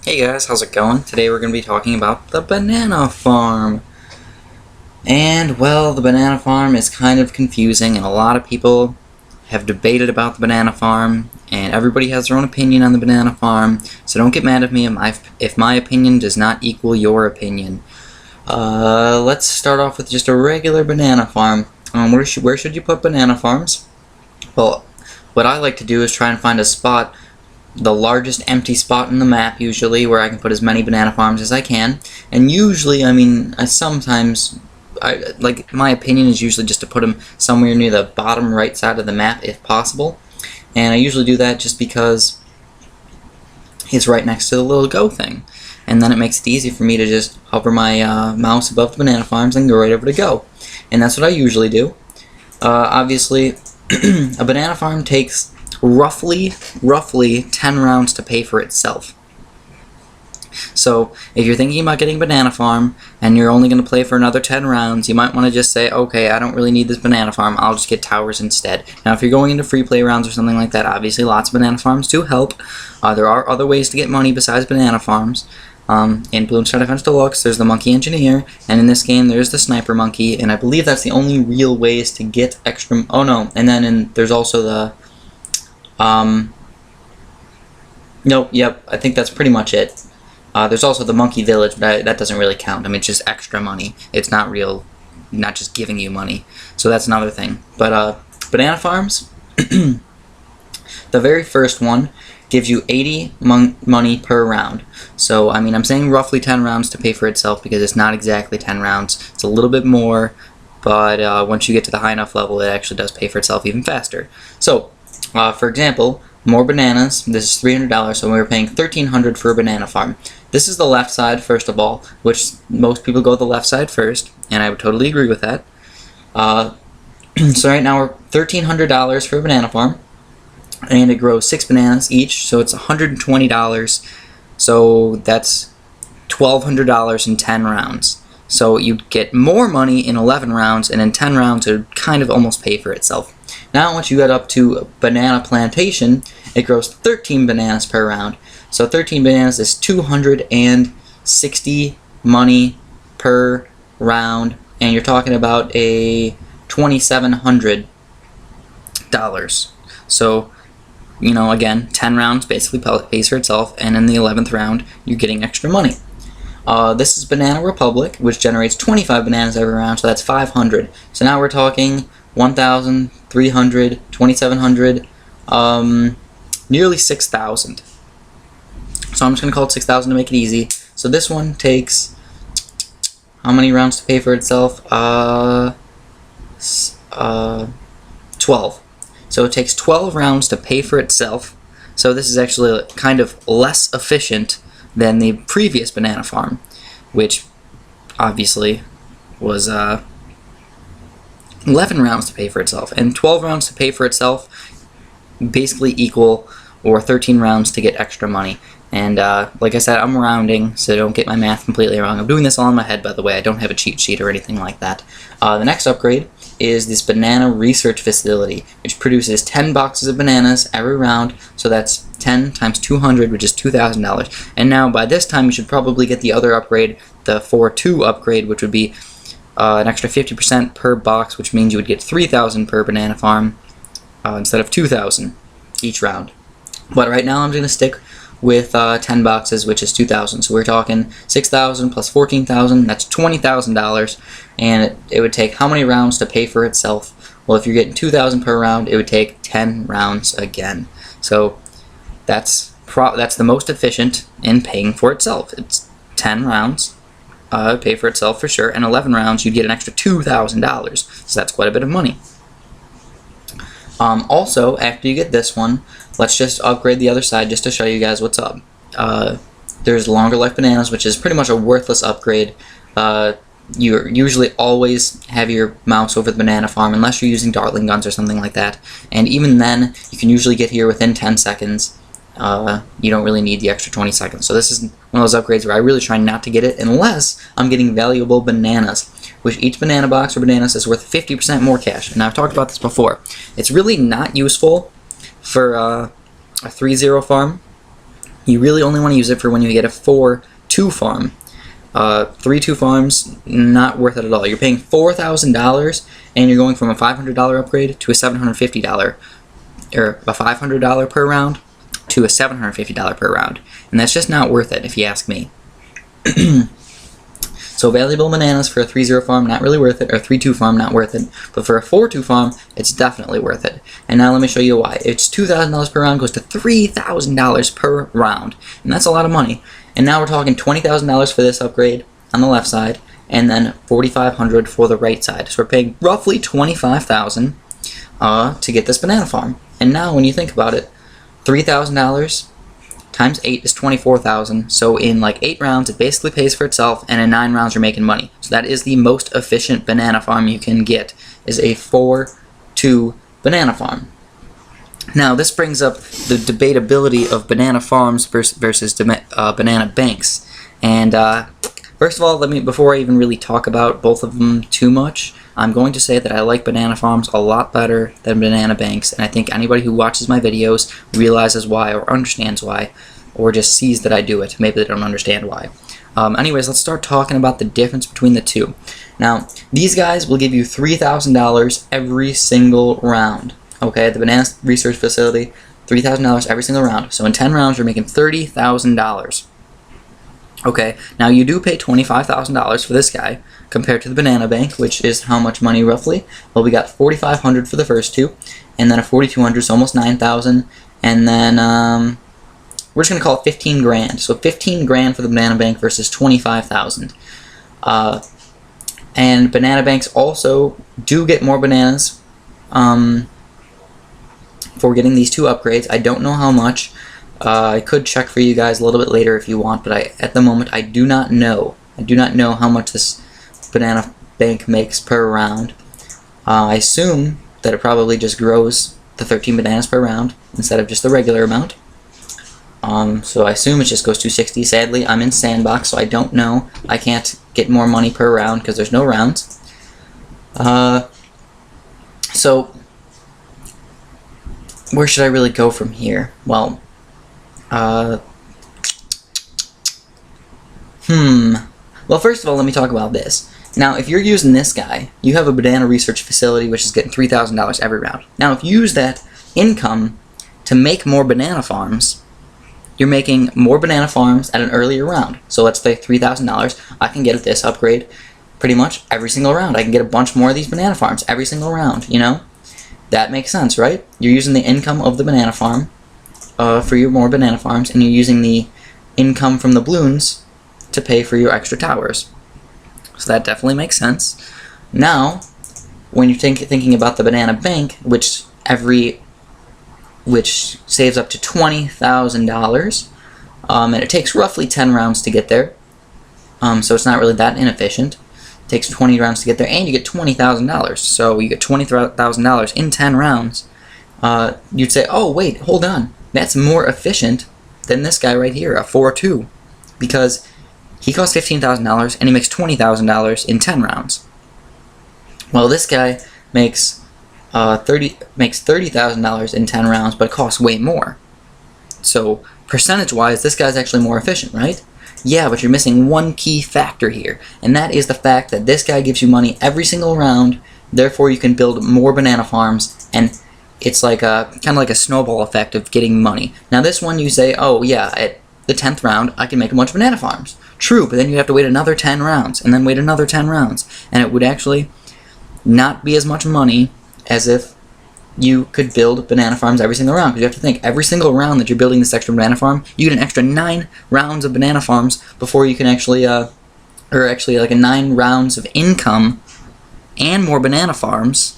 Hey guys, how's it going? Today we're going to be talking about the banana farm. And, well, the banana farm is kind of confusing, and a lot of people have debated about the banana farm, and everybody has their own opinion on the banana farm, so don't get mad at me if my opinion does not equal your opinion. Let's start off with just a regular banana farm. Where should you put banana farms? Well, what I like to do is try and find a spot, the largest empty spot in the map usually, where I can put as many banana farms as I can. And usually, my opinion is usually just to put them somewhere near the bottom right side of the map if possible. And I usually do that just because it's right next to the little go thing. And then it makes it easy for me to just hover my mouse above the banana farms and go right over to go. And that's what I usually do. Obviously, a banana farm takes roughly 10 rounds to pay for itself. So if you're thinking about getting a banana farm and you're only going to play for another 10 rounds, you might want to just say, okay, I don't really need this banana farm, I'll just get towers instead. Now if you're going into free play rounds or something like that, obviously lots of banana farms do help. There are other ways to get money besides banana farms. In Bloons Tower Defense Deluxe, there's the Monkey Engineer, and in this game there's the Sniper Monkey, and I believe that's the only real ways to get extra... Oh no, and then there's also the... Nope, yep, I think that's pretty much it. There's also the Monkey Village, but that doesn't really count. I mean, it's just extra money. It's not real, not just giving you money. So that's another thing. But, banana farms, the very first one gives you 80 money per round. So, I mean, I'm saying roughly 10 rounds to pay for itself because it's not exactly 10 rounds. It's a little bit more, but once you get to the high enough level, it actually does pay for itself even faster. So, for example, more bananas. This is $300, so we're paying $1,300 for a banana farm. This is the left side, first of all, which most people go the left side first, and I would totally agree with that. So right now we're $1,300 for a banana farm, and it grows 6 bananas each, so it's $120. So that's $1,200 in 10 rounds. So you get more money in 11 rounds, and in 10 rounds it would kind of almost pay for itself. Now once you get up to Banana Plantation, it grows 13 bananas per round. So 13 bananas is 260 money per round, and you're talking about a $2,700. So, you know, again, 10 rounds basically pays for itself, and in the 11th round, you're getting extra money. This is Banana Republic, which generates 25 bananas every round, so that's 500. So now we're talking 1,300, 2,700, nearly 6,000. So I'm just going to call it 6,000 to make it easy. So this one takes, how many rounds to pay for itself? 12. So it takes 12 rounds to pay for itself. So this is actually kind of less efficient than the previous banana farm, which obviously was 11 rounds to pay for itself. And 12 rounds to pay for itself basically equal or 13 rounds to get extra money. And like I said, I'm rounding, so don't get my math completely wrong. I'm doing this all in my head, by the way. I don't have a cheat sheet or anything like that. The next upgrade is this Banana Research Facility, which produces 10 boxes of bananas every round, so that's 10 times 200, which is $2,000. And now, by this time, you should probably get the other upgrade, the 4-2 upgrade, which would be an extra 50% per box, which means you would get 3,000 per banana farm instead of 2,000 each round. But right now, I'm going to stick with 10 boxes, which is 2,000. So we're talking 6,000 plus 14,000. That's $20,000, and it would take how many rounds to pay for itself? Well, if you're getting 2,000 per round, it would take 10 rounds again. So that's the most efficient in paying for itself. It's 10 rounds, pay for itself for sure, and 11 rounds you'd get an extra $2,000. So that's quite a bit of money. Also, after you get this one, let's just upgrade the other side just to show you guys what's up. There's Longer Life Bananas, which is pretty much a worthless upgrade. You usually always have your mouse over the banana farm unless you're using Dartling guns or something like that. And even then, you can usually get here within 10 seconds. You don't really need the extra 20 seconds. So this is one of those upgrades where I really try not to get it unless I'm getting valuable bananas, which each banana box or bananas is worth 50% more cash. And I've talked about this before. It's really not useful for a 3-0 farm You really only want to use it for when you get a 4-2 farm. 3-2 farms, not worth it at all. You're paying $4,000 and you're going from a $500 upgrade to a $750, or a $500 per round to a $750 per round. And that's just not worth it if you ask me. So valuable bananas for a 3-0 farm, not really worth it, or a 3-2 farm, not worth it. But for a 4-2 farm, it's definitely worth it. And now let me show you why. It's $2,000 per round, goes to $3,000 per round. And that's a lot of money. And now we're talking $20,000 for this upgrade on the left side, and then $4,500 for the right side. So we're paying roughly $25,000 to get this banana farm. And now when you think about it, $3,000 times 8 is $24,000. So in like 8 rounds, it basically pays for itself, and in 9 rounds, you're making money. So that is the most efficient banana farm you can get, is a 4-2 banana farm. Now, this brings up the debatability of banana farms versus banana banks. And first of all, before I even really talk about both of them too much, I'm going to say that I like banana farms a lot better than banana banks, and I think anybody who watches my videos realizes why, or understands why, or just sees that I do it. Maybe they don't understand why. Anyways, let's start talking about the difference between the two. Now, these guys will give you $3,000 every single round. Okay, at the Banana Research Facility, $3,000 every single round. So in 10 rounds, you're making $30,000. Okay, now you do pay $25,000 for this guy, compared to the Banana Bank, which is how much money roughly? Well, we got $4,500 for the first two, and then a $4,200, so almost $9,000, and then we're just gonna call it 15 grand. So 15 grand for the Banana Bank versus 25,000. And banana banks also do get more bananas for getting these two upgrades. I don't know how much. I could check for you guys a little bit later if you want, but at the moment I do not know. I do not know how much this banana bank makes per round. I assume that it probably just grows the 13 bananas per round instead of just the regular amount. So I assume it just goes 260. Sadly, I'm in Sandbox, so I don't know. I can't get more money per round because there's no rounds. So where should I really go from here? Well, well, first of all, let me talk about this. Now, if you're using this guy, you have a banana research facility which is getting $3,000 every round. Now, if you use that income to make more banana farms, you're making more banana farms at an earlier round. So let's say $3,000. I can get this upgrade pretty much every single round. I can get a bunch more of these banana farms every single round, you know? That makes sense, right? You're using the income of the banana farm for your more banana farms, and you're using the income from the balloons to pay for your extra towers. So that definitely makes sense. Now, when you're thinking about the banana bank, which saves up to $20,000, and it takes roughly 10 rounds to get there, so it's not really that inefficient. It takes 20 rounds to get there, and you get $20,000. So you get $20,000 in 10 rounds. You'd say, oh wait, hold on, that's more efficient than this guy right here, a 4-2, because he costs $15,000 and he makes $20,000 in 10 rounds. Well, this guy makes $30,000 in 10 rounds, but it costs way more. So percentage-wise, this guy's actually more efficient, right? Yeah, but you're missing one key factor here, and that is the fact that this guy gives you money every single round. Therefore, you can build more banana farms, and it's like kind of like a snowball effect of getting money. Now, this one you say, oh yeah, at the 10th round, I can make a bunch of banana farms. True, but then you have to wait another 10 rounds, and then wait another 10 rounds, and it would actually not be as much money as if you could build banana farms every single round. Because you have to think, every single round that you're building this extra banana farm, you get an extra 9 rounds of banana farms before you can actually, or actually like 9 rounds of income and more banana farms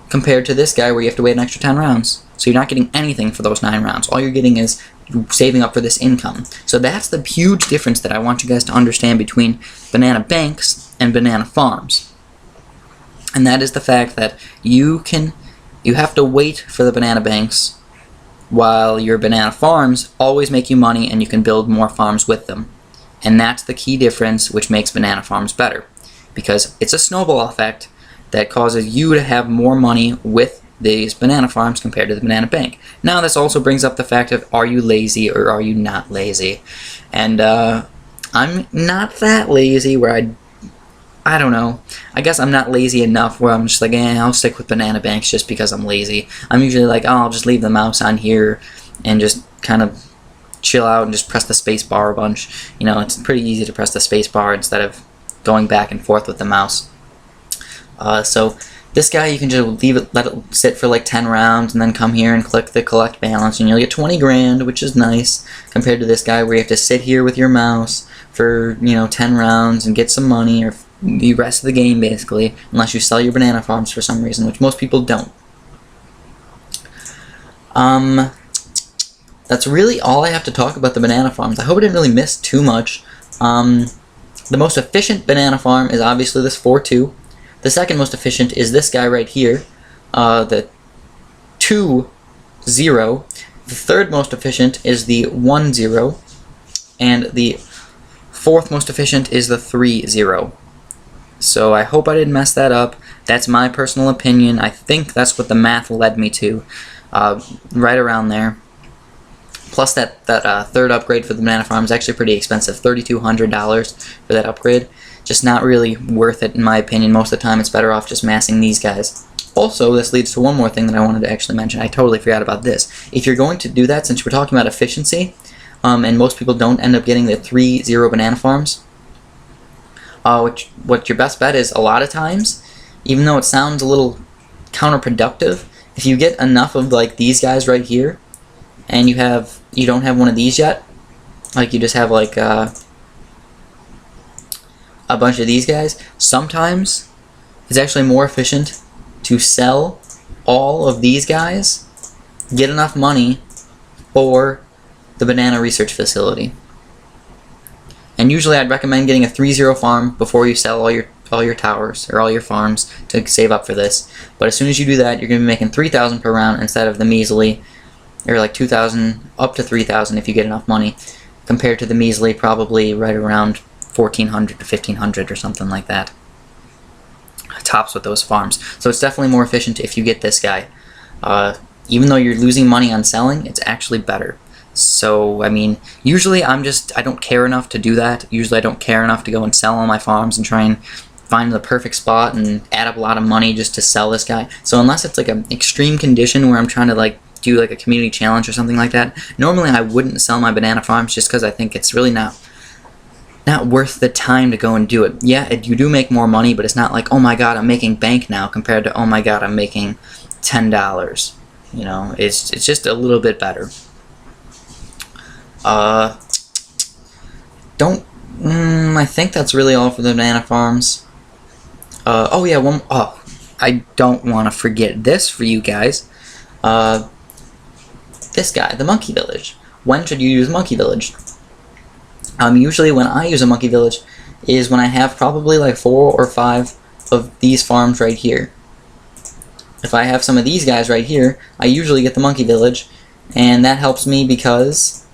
compared to this guy where you have to wait an extra 10 rounds. So you're not getting anything for those 9 rounds. All you're getting is saving up for this income. So that's the huge difference that I want you guys to understand between banana banks and banana farms. And that is the fact that you have to wait for the banana banks while your banana farms always make you money and you can build more farms with them. And that's the key difference which makes banana farms better. Because it's a snowball effect that causes you to have more money with these banana farms compared to the banana bank. Now this also brings up the fact of, are you lazy or are you not lazy? And I'm not that lazy where I don't know. I guess I'm not lazy enough where I'm just like, I'll stick with banana banks just because I'm lazy. I'm usually like, oh, I'll just leave the mouse on here and just kind of chill out and just press the space bar a bunch. You know, it's pretty easy to press the space bar instead of going back and forth with the mouse. So this guy, you can just let it sit for like 10 rounds and then come here and click the collect balance and you'll get 20 grand, which is nice compared to this guy where you have to sit here with your mouse for, 10 rounds and get some money or the rest of the game basically, unless you sell your banana farms for some reason, which most people don't. That's really all I have to talk about the banana farms. I hope I didn't really miss too much. The most efficient banana farm is obviously this 4-2. The second most efficient is this guy right here, the 2-0. The third most efficient is the 1-0. And the fourth most efficient is the 3-0. So I hope I didn't mess that up. That's my personal opinion. I think that's what the math led me to, right around there. Plus that third upgrade for the banana farm is actually pretty expensive, $3,200 for that upgrade. Just not really worth it in my opinion. Most of the time it's better off just massing these guys. Also, this leads to one more thing that I wanted to actually mention. I totally forgot about this. If you're going to do that, since we're talking about efficiency, and most people don't end up getting the 3-0 banana farms, what your best bet is, a lot of times, even though it sounds a little counterproductive, if you get enough of like these guys right here, and you don't have one of these yet, like you just have like a bunch of these guys, sometimes it's actually more efficient to sell all of these guys, get enough money for the banana research facility. And usually I'd recommend getting a 3-0 farm before you sell all your towers or all your farms to save up for this. But as soon as you do that, you're going to be making 3,000 per round instead of the measly, or like 2,000 up to 3,000 if you get enough money, compared to the measly probably right around 1,400 to 1,500 or something like that. Tops with those farms. So it's definitely more efficient if you get this guy. Even though you're losing money on selling, it's actually better. So, I mean, usually I don't care enough to do that. Usually I don't care enough to go and sell all my farms and try and find the perfect spot and add up a lot of money just to sell this guy. So unless it's like an extreme condition where I'm trying to like do like a community challenge or something like that, normally I wouldn't sell my banana farms just because I think it's really not worth the time to go and do it. Yeah, you do make more money, but it's not like, oh my god, I'm making bank now compared to, oh my god, I'm making $10. You know, it's just a little bit better. I think that's really all for the banana farms. Oh yeah, I don't want to forget this for you guys. This guy, the monkey village. When should you use monkey village? Usually when I use a monkey village is when I have probably like 4 or 5 of these farms right here. If I have some of these guys right here, I usually get the monkey village, and that helps me because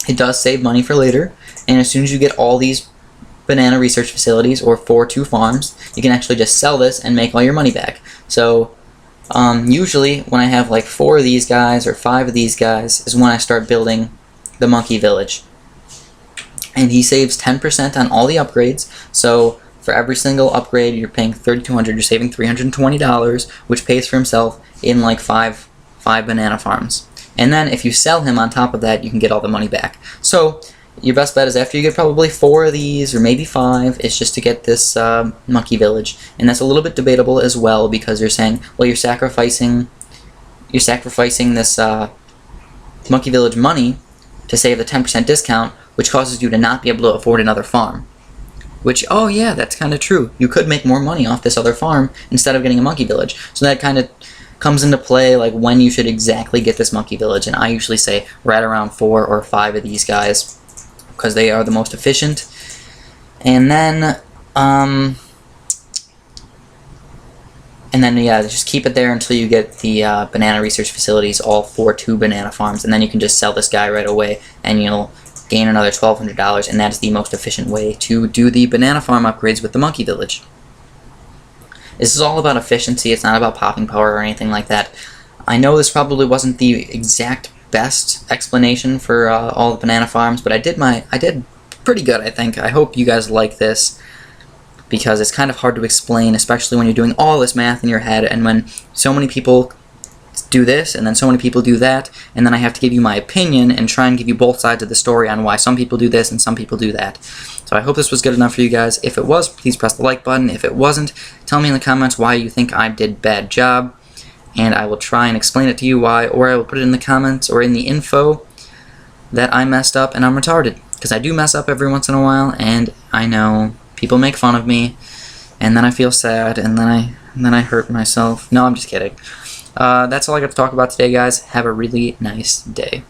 it does save money for later, and as soon as you get all these banana research facilities, or 4-2 farms, you can actually just sell this and make all your money back. So, usually when I have like 4 of these guys, or 5 of these guys, is when I start building the monkey village. And he saves 10% on all the upgrades, so for every single upgrade you're paying $3,200, you're saving $320, which pays for himself in like 5 banana farms. And then if you sell him on top of that, you can get all the money back. So your best bet is after you get probably 4 of these, or maybe 5, is just to get this monkey village. And that's a little bit debatable as well, because you're saying, well, you're sacrificing this monkey village money to save the 10% discount, which causes you to not be able to afford another farm. Which, oh yeah, that's kind of true. You could make more money off this other farm instead of getting a monkey village. So that kind of comes into play, like when you should exactly get this monkey village, and I usually say right around 4 or 5 of these guys, because they are the most efficient. And then yeah, just keep it there until you get the banana research facilities, all 4-2 banana farms, and then you can just sell this guy right away, and you'll gain another $1,200, and that is the most efficient way to do the banana farm upgrades with the monkey village. This is all about efficiency. It's not about popping power or anything like that. I know this probably wasn't the exact best explanation for all the banana farms, but I did pretty good, I think. I hope you guys like this, because it's kind of hard to explain, especially when you're doing all this math in your head, and when so many people do this, and then so many people do that, and then I have to give you my opinion and try and give you both sides of the story on why some people do this and some people do that. So I hope this was good enough for you guys. If it was, please press the like button. If it wasn't, tell me in the comments why you think I did bad job, and I will try and explain it to you why, or I will put it in the comments or in the info that I messed up and I'm retarded. Because I do mess up every once in a while, and I know people make fun of me, and then I feel sad, and then I hurt myself. No, I'm just kidding. That's all I got to talk about today, guys. Have a really nice day.